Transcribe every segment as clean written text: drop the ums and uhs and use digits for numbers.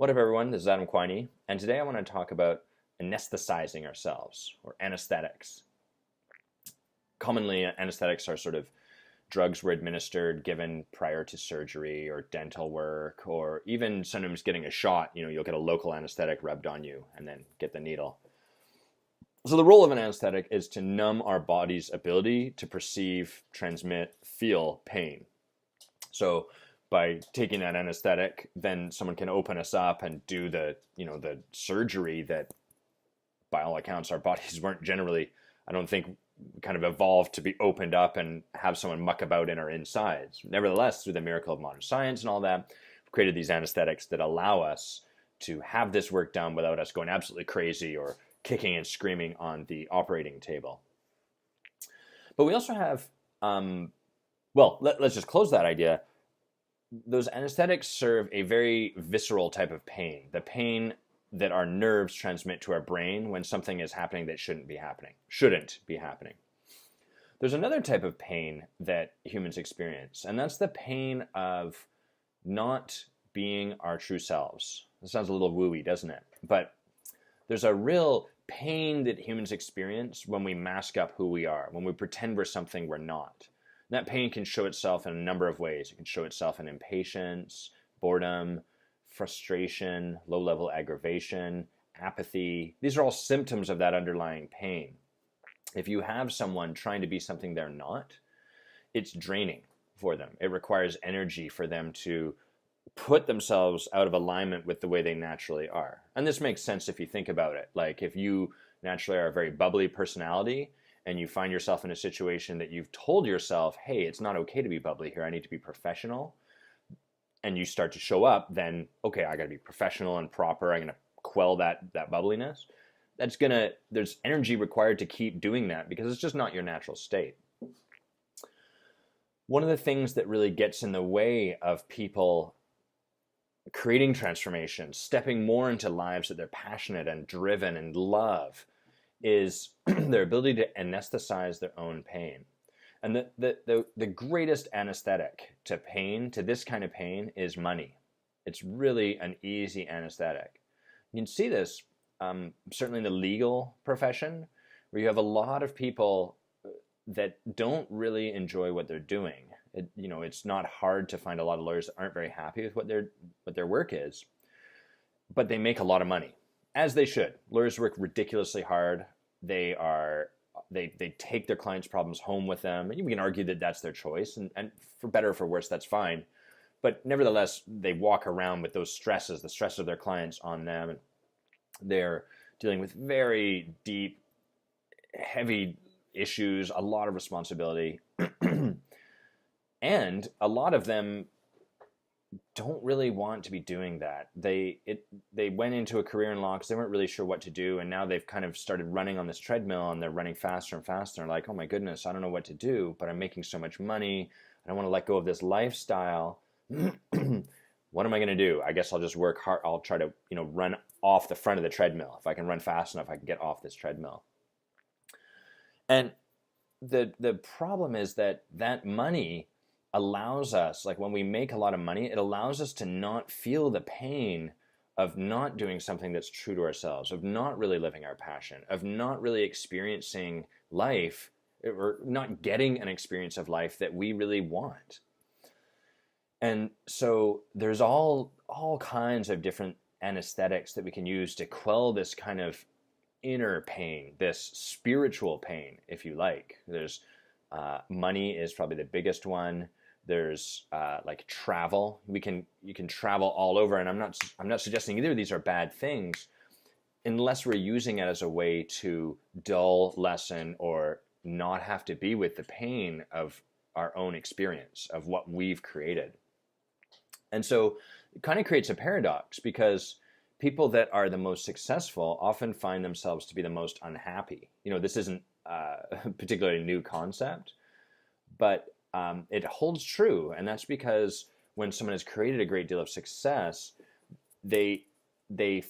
What up, everyone? This is Adam Quiney, and today I want to talk about anesthetizing ourselves, or anesthetics. Commonly, anesthetics are sort of drugs were administered given prior to surgery or dental work, or even sometimes getting a shot. You'll get a local anesthetic rubbed on you and then get the needle. So the role of an anesthetic is to numb our body's ability to perceive, transmit, feel pain. So by taking that anesthetic, then someone can open us up and do the surgery that, by all accounts, our bodies weren't generally, I don't think, kind of evolved to be opened up and have someone muck about in our insides. Nevertheless, through the miracle of modern science and all that, we've created these anesthetics that allow us to have this work done without us going absolutely crazy or kicking and screaming on the operating table. But we also have, let's just close that idea. Those anesthetics serve a very visceral type of pain, the pain that our nerves transmit to our brain when something is happening that shouldn't be happening. There's another type of pain that humans experience, and that's the pain of not being our true selves. It sounds a little wooey, doesn't it? But there's a real pain that humans experience when we mask up who we are, when we pretend we're something we're not. That pain can show itself in a number of ways. It can show itself in impatience, boredom, frustration, low-level aggravation, apathy. These are all symptoms of that underlying pain. If you have someone trying to be something they're not, it's draining for them. It requires energy for them to put themselves out of alignment with the way they naturally are. And this makes sense if you think about it. Like if you naturally are a very bubbly personality, and you find yourself in a situation that you've told yourself, hey, it's not okay to be bubbly here, I need to be professional, and you start to show up, then, okay, I gotta be professional and proper, I'm gonna quell that bubbliness. There's energy required to keep doing that because it's just not your natural state. One of the things that really gets in the way of people creating transformation, stepping more into lives that they're passionate and driven and love, is their ability to anesthetize their own pain. And the greatest anesthetic to pain, to this kind of pain, is money. It's really an easy anesthetic. You can see this certainly in the legal profession, where you have a lot of people that don't really enjoy what they're doing. It's not hard to find a lot of lawyers that aren't very happy with what their work is, but they make a lot of money. As they should. Lawyers work ridiculously hard. They take their clients' problems home with them. And we can argue that that's their choice, and for better or for worse, that's fine. But nevertheless, they walk around with those stresses, the stress of their clients on them. And they're dealing with very deep, heavy issues, a lot of responsibility. And a lot of them don't really want to be doing that. They went into a career in law because they weren't really sure what to do, and now they've kind of started running on this treadmill, and they're running faster and faster. They're like, oh my goodness, I don't know what to do, but I'm making so much money. I don't want to let go of this lifestyle. What am I going to do? I guess I'll just work hard. I'll try to run off the front of the treadmill. If I can run fast enough, I can get off this treadmill. And the problem is that money allows us, like when we make a lot of money, it allows us to not feel the pain of not doing something that's true to ourselves, of not really living our passion, of not really experiencing life, or not getting an experience of life that we really want. And so there's all kinds of different anesthetics that we can use to quell this kind of inner pain, this spiritual pain, if you like. There's money is probably the biggest one. There's like travel. You can travel all over, and I'm not suggesting either of these are bad things, unless we're using it as a way to dull, lessen, or not have to be with the pain of our own experience of what we've created. And so it kind of creates a paradox, because people that are the most successful often find themselves to be the most unhappy. This isn't a particularly new concept, but it holds true, and that's because when someone has created a great deal of success, they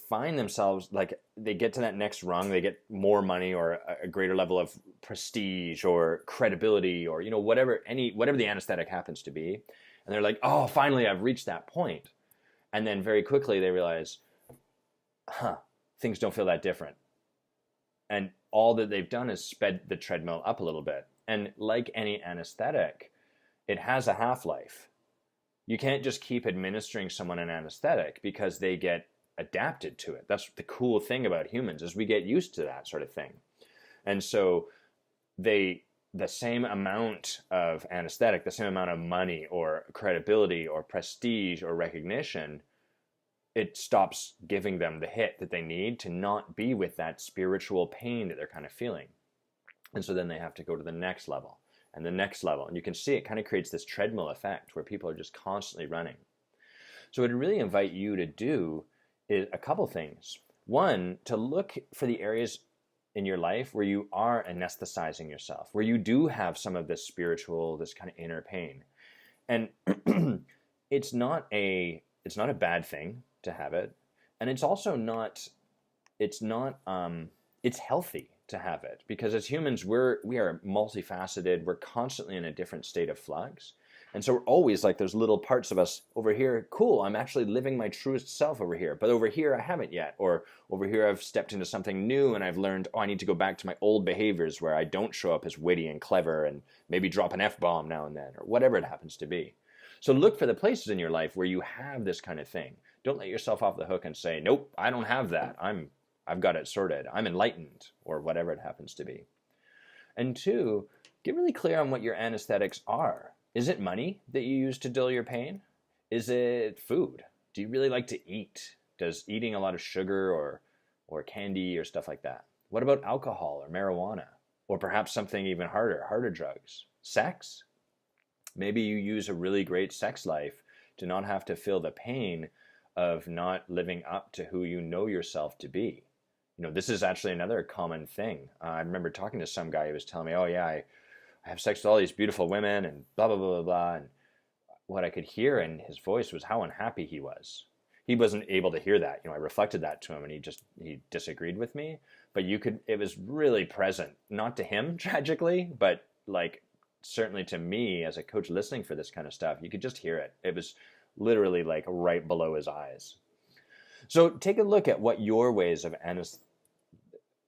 find themselves, like, they get to that next rung, they get more money or a greater level of prestige or credibility, or whatever the anesthetic happens to be, and they're like, oh, finally I've reached that point. And then very quickly they realize, things don't feel that different. And all that they've done is sped the treadmill up a little bit. And like any anesthetic, it has a half-life. You can't just keep administering someone an anesthetic because they get adapted to it. That's the cool thing about humans, is we get used to that sort of thing. And so the same amount of anesthetic, the same amount of money or credibility or prestige or recognition, it stops giving them the hit that they need to not be with that spiritual pain that they're kind of feeling. And so then they have to go to the next level and the next level. And you can see it kind of creates this treadmill effect where people are just constantly running. So what I'd really invite you to do is a couple things. One, to look for the areas in your life where you are anesthetizing yourself, where you do have some of this spiritual, this kind of inner pain. And it's not a bad thing to have it. And it's also it's healthy to have it, because as humans, we are multifaceted. We're constantly in a different state of flux. And so we're always like, there's little parts of us over here, cool, I'm actually living my truest self over here, but over here I haven't yet. Or over here I've stepped into something new and I've learned, I need to go back to my old behaviors where I don't show up as witty and clever and maybe drop an F-bomb now and then, or whatever it happens to be. So look for the places in your life where you have this kind of thing. Don't let yourself off the hook and say, nope, I don't have that. I've got it sorted. I'm enlightened, or whatever it happens to be. And two, get really clear on what your anesthetics are. Is it money that you use to dull your pain? Is it food? Do you really like to eat? Does eating a lot of sugar or candy or stuff like that? What about alcohol or marijuana? Or perhaps something even harder drugs? Sex? Maybe you use a really great sex life to not have to feel the pain of not living up to who you know yourself to be. You know, this is actually another common thing. I remember talking to some guy who was telling me, oh yeah, I have sex with all these beautiful women and blah, blah, blah, blah, blah. And what I could hear in his voice was how unhappy he was. He wasn't able to hear that. You know, I reflected that to him and he disagreed with me. But it was really present, not to him tragically, but like certainly to me as a coach listening for this kind of stuff, you could just hear it. It was literally like right below his eyes. So take a look at what your ways of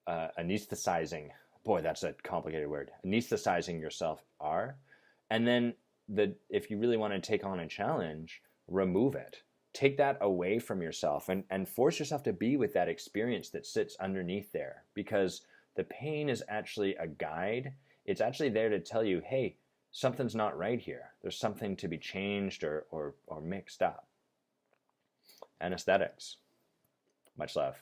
anesthetizing, boy, that's a complicated word, anesthetizing yourself are. And then if you really want to take on a challenge, remove it. Take that away from yourself and force yourself to be with that experience that sits underneath there, because the pain is actually a guide. It's actually there to tell you, hey, something's not right here. There's something to be changed or mixed up. Anesthetics. Much love.